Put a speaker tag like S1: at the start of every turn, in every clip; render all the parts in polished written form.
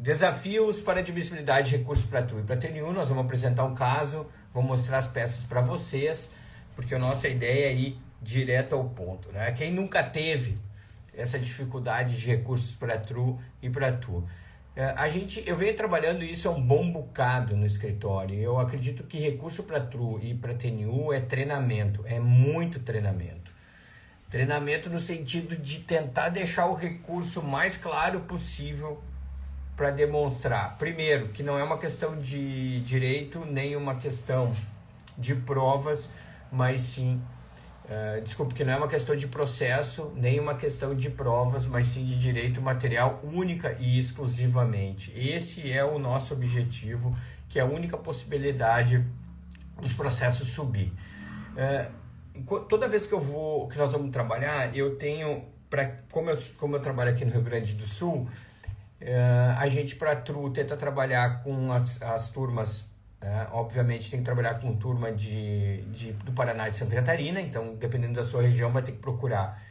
S1: Desafios para admissibilidade de recursos para TRU e para TNU. Nós vamos apresentar um caso, vou mostrar as peças para vocês, porque a nossa ideia é ir direto ao ponto, né? Quem nunca teve essa dificuldade de recursos para TRU e para TU? Eu venho trabalhando isso há um bom bocado no escritório. Eu acredito que recurso para TRU e para TNU é treinamento, é muito treinamento. Treinamento no sentido de tentar deixar o recurso mais claro possível para demonstrar, primeiro, que não é uma questão de direito, nem uma questão de provas, mas sim, que não é uma questão de processo, nem uma questão de provas, mas sim de direito material única e exclusivamente. Esse é o nosso objetivo, que é a única possibilidade dos processos subir. Toda vez que nós vamos trabalhar, eu tenho, como eu trabalho aqui no Rio Grande do Sul, a gente para TRU tenta trabalhar com as turmas, obviamente tem que trabalhar com turma do Paraná e de Santa Catarina, então dependendo da sua região vai ter que procurar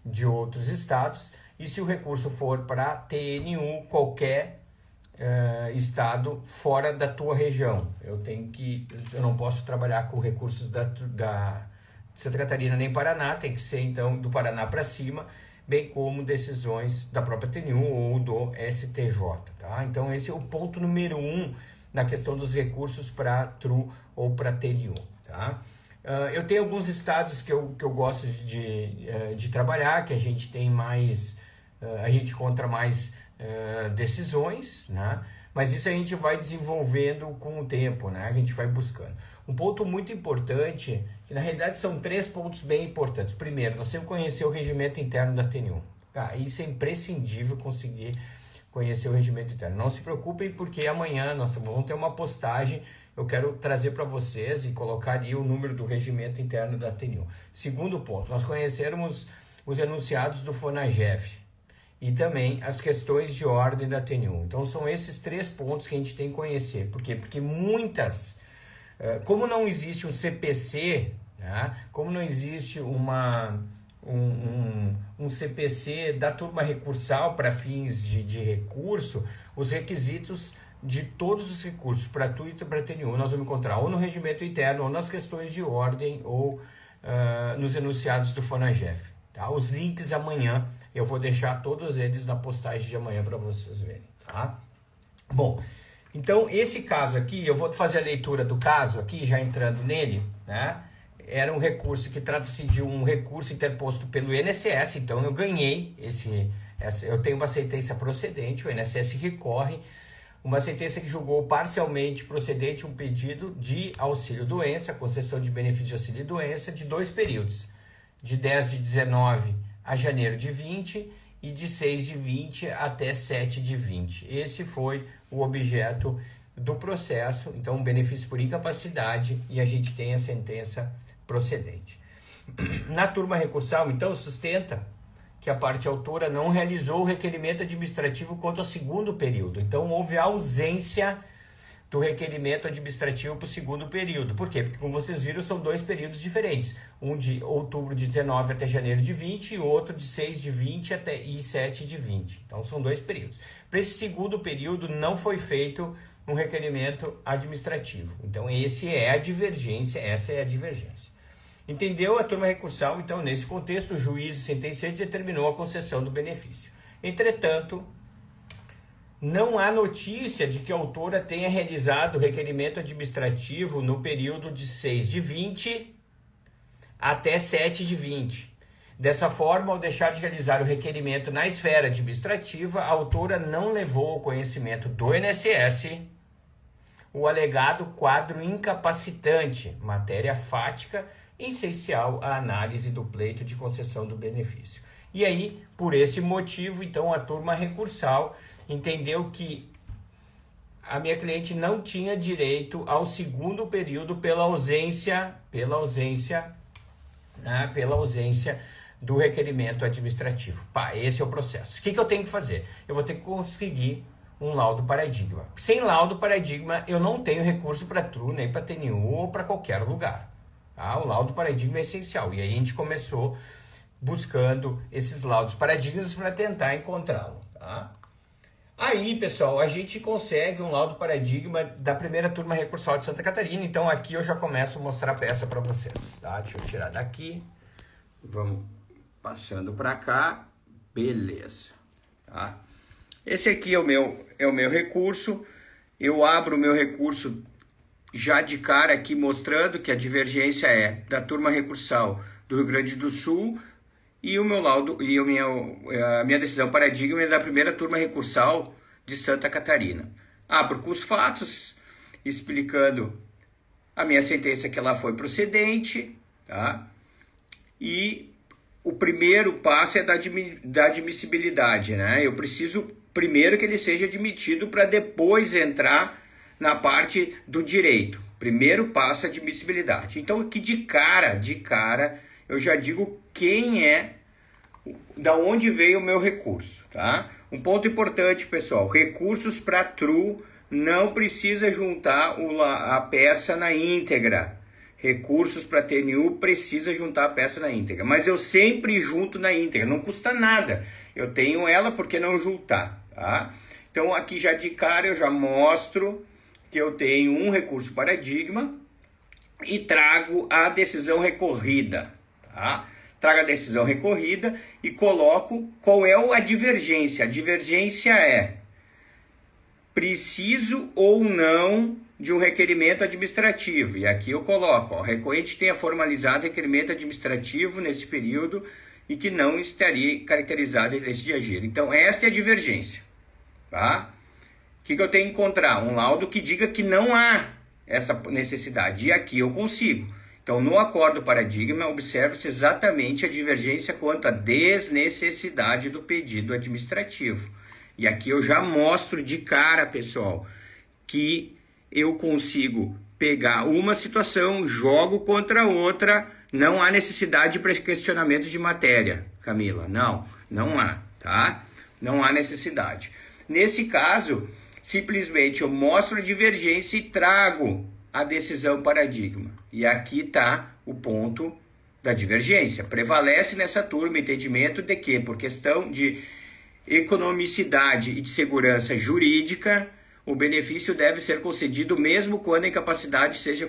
S1: de outros estados, e se o recurso for para TNU, qualquer estado fora da tua região, eu não posso trabalhar com recursos da Santa Catarina nem Paraná, tem que ser então do Paraná para cima, bem como decisões da própria TNU ou do STJ, tá? Então esse é o ponto número 1 na questão dos recursos para TRU ou para TNU, tá? Eu tenho alguns estados que eu gosto de trabalhar, que a gente tem mais, a gente encontra mais decisões, né? Mas isso a gente vai desenvolvendo com o tempo, né? A gente vai buscando. Um ponto muito importante, que na realidade são 3 pontos bem importantes. Primeiro, nós temos que conhecer o regimento interno da TNU. Isso é imprescindível conseguir conhecer o regimento interno. Não se preocupem, porque amanhã nós vamos ter uma postagem, eu quero trazer para vocês e colocar ali o número do regimento interno da TNU. Segundo ponto, nós conhecermos os enunciados do FONAGEF e também as questões de ordem da TNU. Então são esses 3 pontos que a gente tem que conhecer. Por quê? Porque muitas... Como não existe um CPC, né? Como não existe um CPC da turma recursal para fins de recurso, os requisitos de todos os recursos para TU e para TNU nós vamos encontrar ou no regimento interno, ou nas questões de ordem, ou nos enunciados do FONAGEF. Tá? Os links amanhã, eu vou deixar todos eles na postagem de amanhã para vocês verem. Tá? Bom... Então, esse caso aqui, eu vou fazer a leitura do caso aqui, já entrando nele, né? Era um recurso que trata-se de um recurso interposto pelo INSS, então eu ganhei eu tenho uma sentença procedente, o INSS recorre, uma sentença que julgou parcialmente procedente um pedido de auxílio-doença, concessão de benefício de auxílio-doença, de 2 períodos, de 10 de 19 a janeiro de 20 e de 6 de 20 até 7 de 20. Esse foi o objeto do processo, então benefício por incapacidade, e a gente tem a sentença procedente. Na turma recursal, então, sustenta que a parte autora não realizou o requerimento administrativo quanto ao 2º período. Então, houve ausência do requerimento administrativo para o 2º período. Por quê? Porque, como vocês viram, são 2 períodos diferentes. Um de outubro de 19 até janeiro de 20 e outro de 6 de 20 até 7 de 20. Então, são 2 períodos. Para esse 2º período, não foi feito um requerimento administrativo. Então, essa é a divergência. Entendeu a turma recursal? Então, nesse contexto, o juiz sentenciante determinou a concessão do benefício. Entretanto, não há notícia de que a autora tenha realizado o requerimento administrativo no período de 6 de 20 até 7 de 20. Dessa forma, ao deixar de realizar o requerimento na esfera administrativa, a autora não levou ao conhecimento do INSS o alegado quadro incapacitante, matéria fática essencial à análise do pleito de concessão do benefício. E aí, por esse motivo, então, a turma recursal entendeu que a minha cliente não tinha direito ao 2º período pela ausência do requerimento administrativo. Esse é o processo. O que eu tenho que fazer? Eu vou ter que conseguir um laudo paradigma. Sem laudo paradigma, eu não tenho recurso para TRU, nem para TNU ou para qualquer lugar. Tá? O laudo paradigma é essencial. E aí a gente começou buscando esses laudos paradigmas para tentar encontrá-lo. Tá? Aí, pessoal, a gente consegue um laudo paradigma da primeira turma recursal de Santa Catarina. Então, aqui eu já começo a mostrar a peça para vocês, tá? Deixa eu tirar daqui. Vamos passando para cá. Beleza, tá? Esse aqui é o meu recurso. Eu abro o meu recurso já de cara aqui mostrando que a divergência é da turma recursal do Rio Grande do Sul e o meu laudo e a minha decisão paradigma é da primeira turma recursal de Santa Catarina. Abro com os fatos, explicando a minha sentença que ela foi procedente, tá? E o primeiro passo é da admissibilidade, né? Eu preciso primeiro que ele seja admitido para depois entrar na parte do direito. Primeiro passo é admissibilidade. Então aqui de cara, eu já digo quem é, da onde veio o meu recurso, tá? Um ponto importante, pessoal, recursos para true não precisa juntar a peça na íntegra. Recursos para TNU precisa juntar a peça na íntegra, mas eu sempre junto na íntegra, não custa nada. Eu tenho ela, por que não juntar, tá? Então aqui já de cara eu já mostro que eu tenho um recurso paradigma e trago a decisão recorrida, tá? Trago a decisão recorrida e coloco qual é a divergência. A divergência é preciso ou não de um requerimento administrativo. E aqui eu coloco, ó, o recorrente tenha formalizado requerimento administrativo nesse período e que não estaria caracterizado de agir. Então, esta é a divergência, tá? O que eu tenho que encontrar? Um laudo que diga que não há essa necessidade. E aqui eu consigo. Então, no acordo paradigma, observa-se exatamente a divergência quanto à desnecessidade do pedido administrativo. E aqui eu já mostro de cara, pessoal, que eu consigo pegar uma situação, jogo contra outra, não há necessidade de questionamento de matéria, Camila. Não há, tá? Não há necessidade. Nesse caso, simplesmente eu mostro a divergência e trago a decisão paradigma. E aqui está o ponto da divergência. Prevalece nessa turma o entendimento de que, por questão de economicidade e de segurança jurídica, o benefício deve ser concedido mesmo quando a incapacidade seja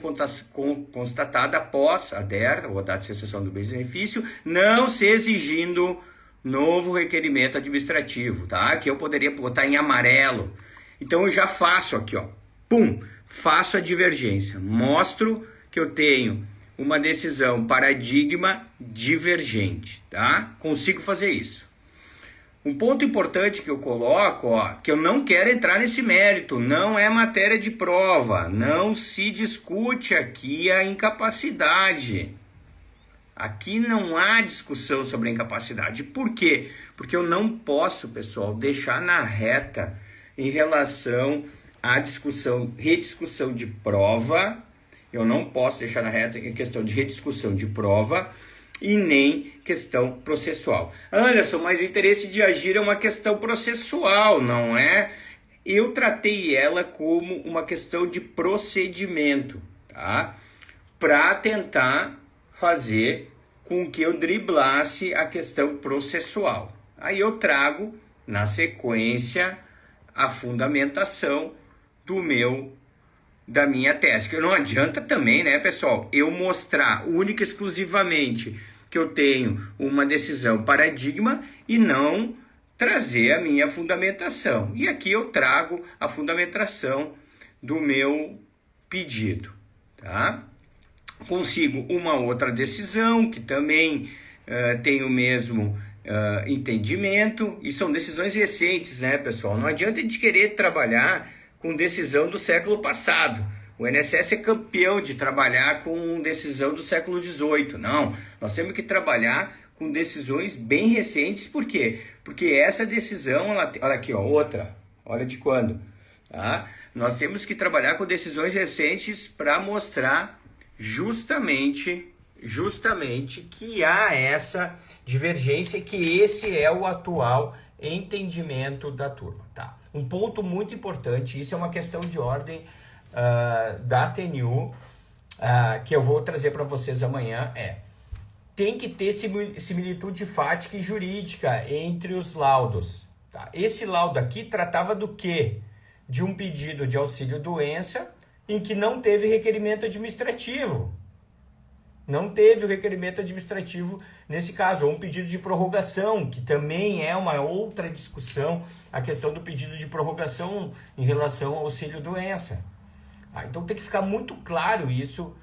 S1: constatada após a DER, ou a data de cessação do benefício, não se exigindo novo requerimento administrativo, tá? Que eu poderia botar em amarelo. Então eu já faço aqui, ó, pum, faço a divergência, mostro que eu tenho uma decisão paradigma divergente, tá? Consigo fazer isso. Um ponto importante que eu coloco, ó, que eu não quero entrar nesse mérito, não é matéria de prova, não se discute aqui a incapacidade. Aqui não há discussão sobre a incapacidade. Por quê? Porque eu não posso, pessoal, deixar na reta em relação à rediscussão de prova. Eu não posso deixar na reta em questão de rediscussão de prova e nem questão processual. Anderson, mas interesse de agir é uma questão processual, não é? Eu tratei ela como uma questão de procedimento, tá? Para tentar fazer com que eu driblasse a questão processual. Aí eu trago, na sequência, a fundamentação da minha tese. Que não adianta também, né, pessoal, eu mostrar única e exclusivamente que eu tenho uma decisão paradigma e não trazer a minha fundamentação. E aqui eu trago a fundamentação do meu pedido, tá? Consigo uma outra decisão que também tem o mesmo entendimento, e são decisões recentes, né, pessoal? Não adianta a gente querer trabalhar com decisão do século passado. O INSS é campeão de trabalhar com decisão do século XVIII. Não, nós temos que trabalhar com decisões bem recentes. Por quê? Porque essa decisão, olha aqui, ó, outra, olha de quando, tá? Nós temos que trabalhar com decisões recentes para mostrar justamente que há essa divergência, que esse é o atual entendimento da turma, tá? Um ponto muito importante, isso é uma questão de ordem da TNU, que eu vou trazer para vocês amanhã, tem que ter similitude fática e jurídica entre os laudos, Tá? Esse laudo aqui tratava do quê? De um pedido de auxílio-doença em que não teve requerimento administrativo. Não teve o requerimento administrativo nesse caso, ou um pedido de prorrogação, que também é uma outra discussão, a questão do pedido de prorrogação em relação ao auxílio-doença. Então tem que ficar muito claro isso,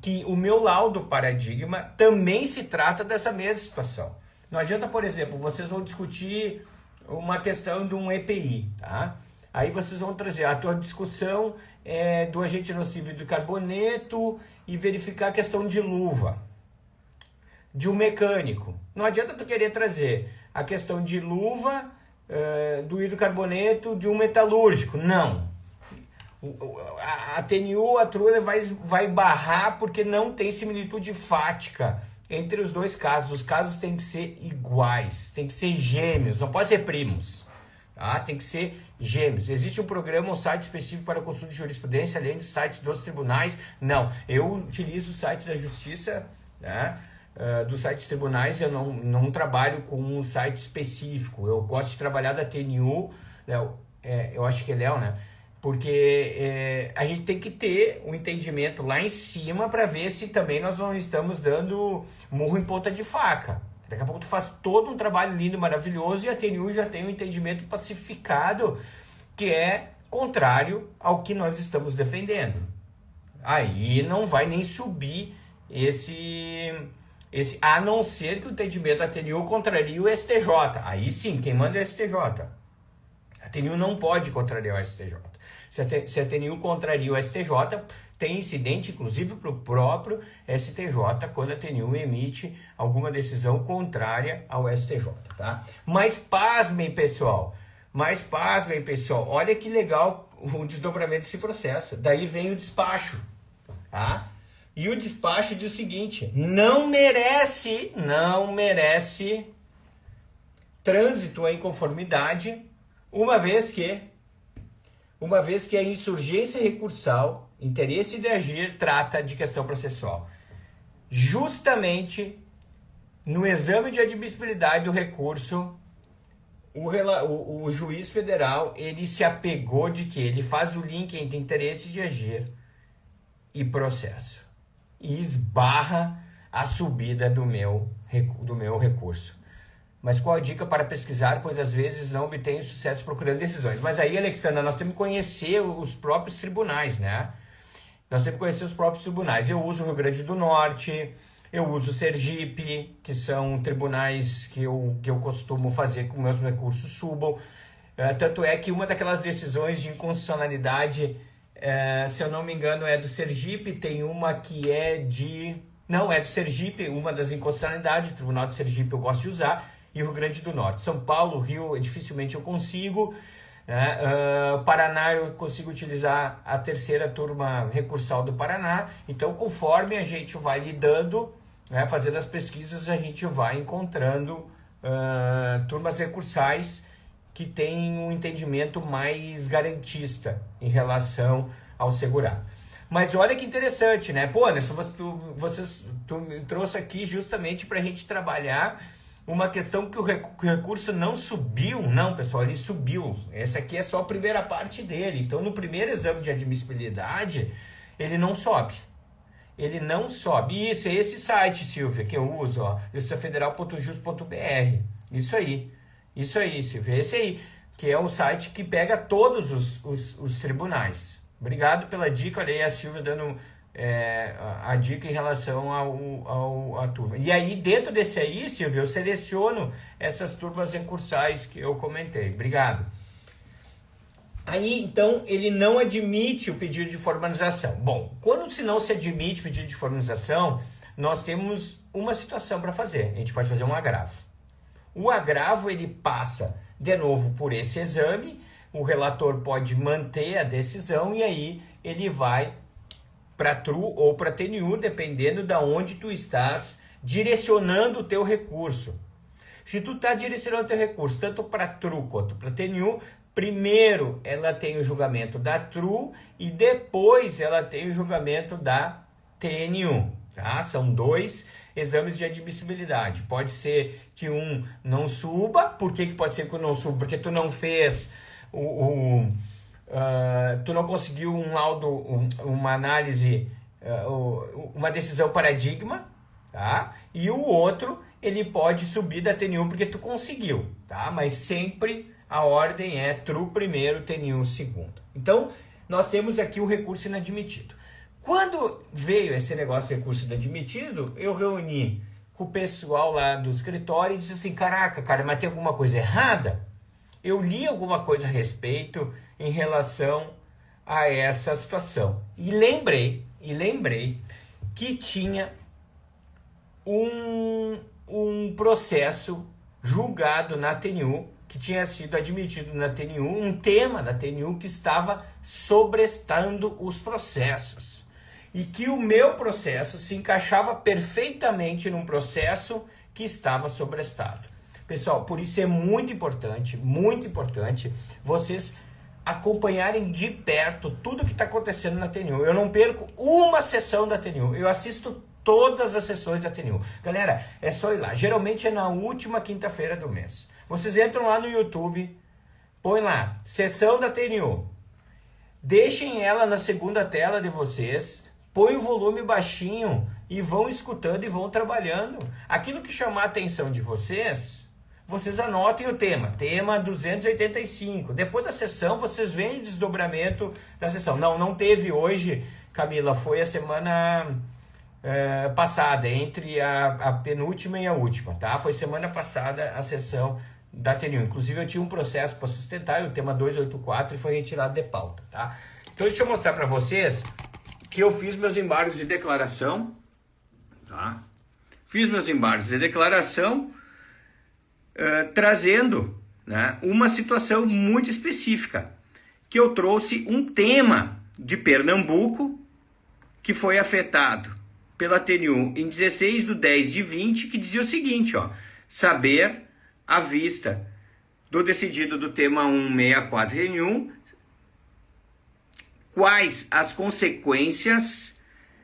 S1: que o meu laudo paradigma também se trata dessa mesma situação. Não adianta, por exemplo, vocês vão discutir uma questão de um EPI, tá? Aí vocês vão trazer a tua discussão do agente nocivo do carboneto e verificar a questão de luva, de um mecânico. Não adianta tu querer trazer a questão de luva, do hidrocarboneto, de um metalúrgico. Não. A TNU, a TRU vai barrar porque não tem similitude fática entre os dois casos. Os casos têm que ser iguais, têm que ser gêmeos, não pode ser primos. Tá? Tem que ser gêmeos. Existe um programa, um site específico para consulta de jurisprudência, além dos sites dos tribunais? Não. Eu utilizo o site da Justiça, né? Dos sites tribunais. Eu não trabalho com um site específico. Eu gosto de trabalhar da TNU, Léo, eu acho que é Léo, né? Porque a gente tem que ter um entendimento lá em cima para ver se também nós não estamos dando murro em ponta de faca. Daqui a pouco tu faz todo um trabalho lindo, maravilhoso, e a TNU já tem um entendimento pacificado que é contrário ao que nós estamos defendendo. Aí não vai nem subir esse a não ser que o entendimento da TNU contrarie o STJ. Aí sim, quem manda é o STJ. A TNU não pode contrariar o STJ. Se a TNU contraria o STJ, tem incidente, inclusive, para o próprio STJ, quando a TNU emite alguma decisão contrária ao STJ, tá? Mas pasmem, pessoal. Olha que legal o desdobramento desse processo. Daí vem o despacho, tá? E o despacho diz o seguinte: não merece trânsito à inconformidade, uma vez que a insurgência recursal, interesse de agir, trata de questão processual. Justamente no exame de admissibilidade do recurso, o juiz federal, ele se apegou de que ele faz o link entre interesse de agir e processo. E esbarra a subida do meu recurso. Mas qual a dica para pesquisar, pois às vezes não obtenho sucesso procurando decisões? Mas aí, Alexandra, nós temos que conhecer os próprios tribunais, né? Eu uso o Rio Grande do Norte, eu uso o Sergipe, que são tribunais que eu costumo fazer com meus recursos subam. Tanto é que uma daquelas decisões de inconstitucionalidade, se eu não me engano, é do Sergipe, tem uma que é de... Não, é do Sergipe, uma das inconstitucionalidades, o Tribunal de Sergipe eu gosto de usar, e o Rio Grande do Norte. São Paulo, Rio, dificilmente eu consigo. Paraná, eu consigo utilizar a terceira turma recursal do Paraná. Então, conforme a gente vai lidando, fazendo as pesquisas, a gente vai encontrando turmas recursais que têm um entendimento mais garantista em relação ao segurado. Mas olha que interessante, né? Pô, Anderson, tu me trouxe aqui justamente para a gente trabalhar uma questão que o recurso não subiu. Não, pessoal, ele subiu. Essa aqui é só a primeira parte dele. Então, no primeiro exame de admissibilidade, ele não sobe. Isso, é esse site, Silvia, que eu uso, ó, justifederal.jus.br. Isso aí, Silvia, esse aí, que é um site que pega todos os tribunais. Obrigado pela dica, olha aí a Silvia dando a dica em relação à turma. E aí, dentro desse aí, Silvia, eu seleciono essas turmas recursais que eu comentei. Obrigado. Aí, então, ele não admite o pedido de formalização. Bom, quando se não se admite pedido de formalização, nós temos uma situação para fazer. A gente pode fazer um agravo. O agravo, ele passa de novo por esse exame, o relator pode manter a decisão e aí ele vai para TRU ou para TNU, dependendo de onde tu estás direcionando o teu recurso. Se tu está direcionando o teu recurso tanto para TRU quanto para TNU, primeiro ela tem o julgamento da TRU e depois ela tem o julgamento da TNU. Tá? São dois exames de admissibilidade. Pode ser que um não suba. Por que pode ser que um não suba? Porque tu não fez tu não conseguiu um laudo, uma análise, uma decisão paradigma, tá? E o outro, ele pode subir da TN1 porque tu conseguiu, tá? Mas sempre a ordem é TRU primeiro, TN1 segundo. Então, nós temos aqui o recurso inadmitido. Quando veio esse negócio de recurso inadmitido, eu reuni com o pessoal lá do escritório e disse assim, caraca, cara, mas tem alguma coisa errada? Eu li alguma coisa a respeito em relação a essa situação. E lembrei que tinha um processo julgado na TNU, que tinha sido admitido na TNU, um tema da TNU que estava sobrestando os processos. E que o meu processo se encaixava perfeitamente num processo que estava sobrestado. Pessoal, por isso é muito importante vocês acompanharem de perto tudo que está acontecendo na TNU. Eu não perco uma sessão da TNU, eu assisto todas as sessões da TNU. Galera, é só ir lá, geralmente é na última quinta-feira do mês. Vocês entram lá no YouTube, põe lá, sessão da TNU, deixem ela na segunda tela de vocês, põe o volume baixinho e vão escutando e vão trabalhando. Aquilo que chamar a atenção de vocês, vocês anotem o tema 285. Depois da sessão, vocês veem o desdobramento da sessão. Não teve hoje, Camila, foi a semana passada, entre a penúltima e a última, tá? Foi semana passada a sessão da TNU. Inclusive, eu tinha um processo para sustentar, o tema 284, e foi retirado de pauta, tá? Então, deixa eu mostrar para vocês que eu fiz meus embargos de declaração, tá? Fiz meus embargos de declaração trazendo, né, uma situação muito específica, que eu trouxe um tema de Pernambuco que foi afetado pela TNU em 16/10/20, que dizia o seguinte, ó, saber à vista do decidido do tema 164 TNU, quais as consequências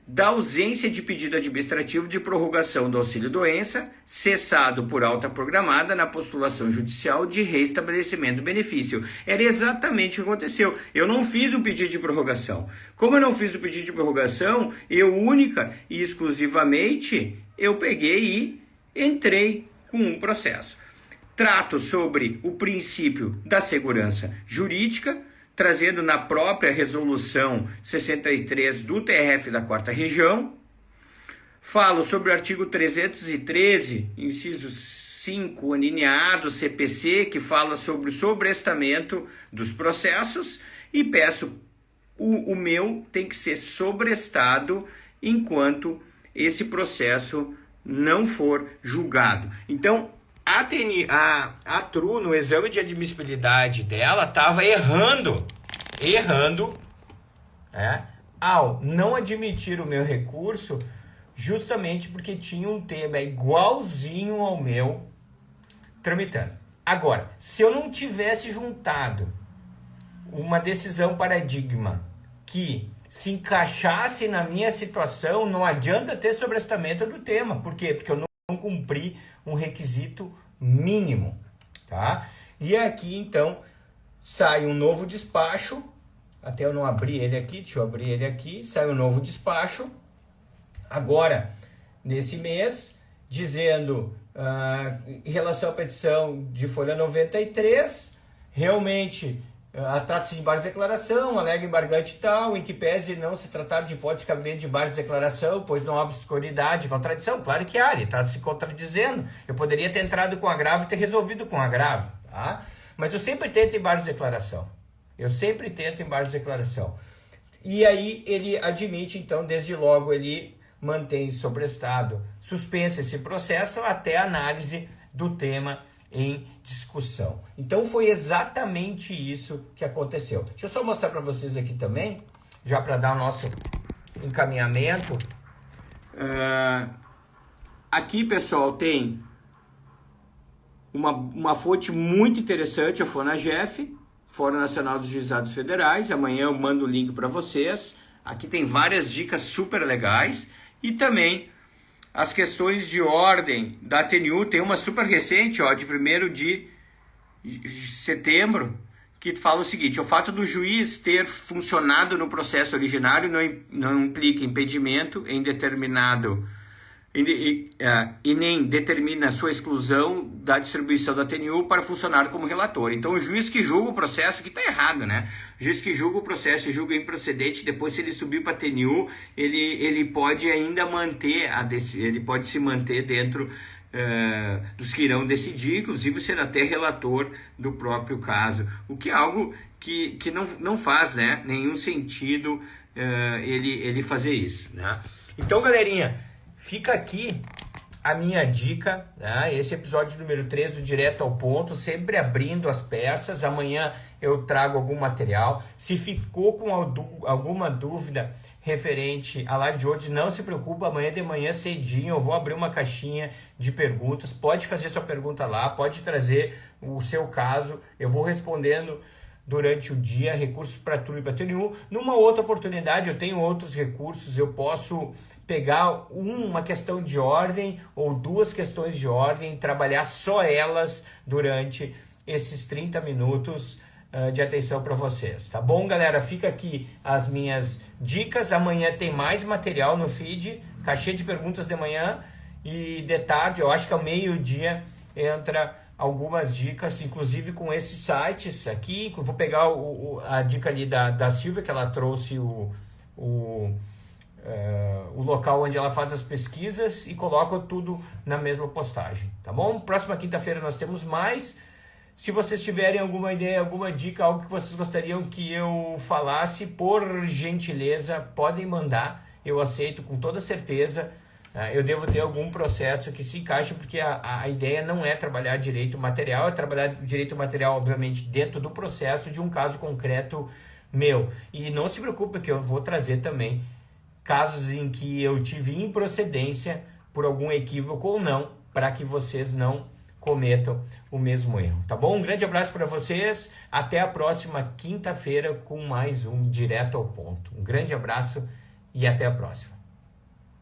S1: da ausência de pedido administrativo de prorrogação do auxílio-doença, cessado por alta programada na postulação judicial de reestabelecimento do benefício. Era exatamente o que aconteceu. Eu não fiz o pedido de prorrogação. Como eu não fiz o pedido de prorrogação, eu única e exclusivamente, eu peguei e entrei com um processo. Trato sobre o princípio da segurança jurídica, trazendo na própria resolução 63 do TRF da 4ª Região. Falo sobre o artigo 313, inciso 5, alineado CPC, que fala sobre o sobrestamento dos processos, e peço, o meu tem que ser sobrestado enquanto esse processo não for julgado. Então, a TRU, no exame de admissibilidade dela, estava errando, ao não admitir o meu recurso, justamente porque tinha um tema igualzinho ao meu tramitando. Agora, se eu não tivesse juntado uma decisão paradigma que se encaixasse na minha situação, não adianta ter sobrestamento do tema. Por quê? Porque eu não cumpri um requisito mínimo, tá? E aqui, então, sai um novo despacho, até eu não abri ele aqui, deixa eu abrir ele aqui, sai um novo despacho, agora, nesse mês, dizendo, em relação à petição de folha 93, realmente, trata-se de embargos de declaração, alega embargante tal, em que pese não se tratar de hipótese de cabimento de embargos de declaração, pois não há obscuridade, contradição. Claro que há, ele está se contradizendo. Eu poderia ter entrado com agravo e ter resolvido com agravo, tá? Mas eu sempre tento embargos de declaração. E aí ele admite, então, desde logo ele mantém sobrestado, suspenso esse processo até a análise do tema em discussão. Então foi exatamente isso que aconteceu. Deixa eu só mostrar para vocês aqui também, já para dar o nosso encaminhamento. Aqui, pessoal, tem uma fonte muito interessante, a FONAGEF, Fórum Nacional dos Juizados Federais. Amanhã eu mando o link para vocês. Aqui tem várias dicas super legais. E também as questões de ordem da TNU, tem uma super recente, ó, de 1º de setembro, que fala o seguinte: o fato do juiz ter funcionado no processo originário não implica impedimento em determinado e nem determina sua exclusão da distribuição da TNU para funcionar como relator. Então, o juiz que julga o processo, que está errado, né? O juiz que julga o processo e julga improcedente, depois, se ele subir para a TNU, ele pode ainda manter ele pode se manter dentro dos que irão decidir, inclusive ser até relator do próprio caso, o que é algo que não faz, né, nenhum sentido ele fazer isso, né? Então, galerinha, fica aqui a minha dica, né? Esse episódio número 3 do Direto ao Ponto, sempre abrindo as peças. Amanhã eu trago algum material. Se ficou com alguma dúvida referente à live de hoje, não se preocupa, amanhã de manhã cedinho eu vou abrir uma caixinha de perguntas. Pode fazer sua pergunta lá, pode trazer o seu caso, eu vou respondendo durante o dia, recursos para TRU e para TNU. Numa outra oportunidade, eu tenho outros recursos, eu posso pegar uma questão de ordem ou 2 questões de ordem, trabalhar só elas durante esses 30 minutos de atenção para vocês, tá bom, galera? Fica aqui as minhas dicas. Amanhã tem mais material no feed, caixinha de perguntas de manhã, e de tarde, eu acho que ao meio-dia, entra algumas dicas, inclusive com esses sites aqui. Vou pegar a dica ali da Silvia, que ela trouxe o local onde ela faz as pesquisas, e coloca tudo na mesma postagem, tá bom? Próxima quinta-feira nós temos mais. Se vocês tiverem alguma ideia, alguma dica, algo que vocês gostariam que eu falasse, por gentileza, podem mandar. Eu aceito com toda certeza. Eu devo ter algum processo que se encaixe, porque a ideia não é trabalhar direito material, é trabalhar direito material, obviamente, dentro do processo de um caso concreto meu. E não se preocupe que eu vou trazer também casos em que eu tive improcedência por algum equívoco ou não, para que vocês não cometam o mesmo erro, tá bom? Um grande abraço para vocês, até a próxima quinta-feira com mais um Direto ao Ponto. Um grande abraço e até a próxima.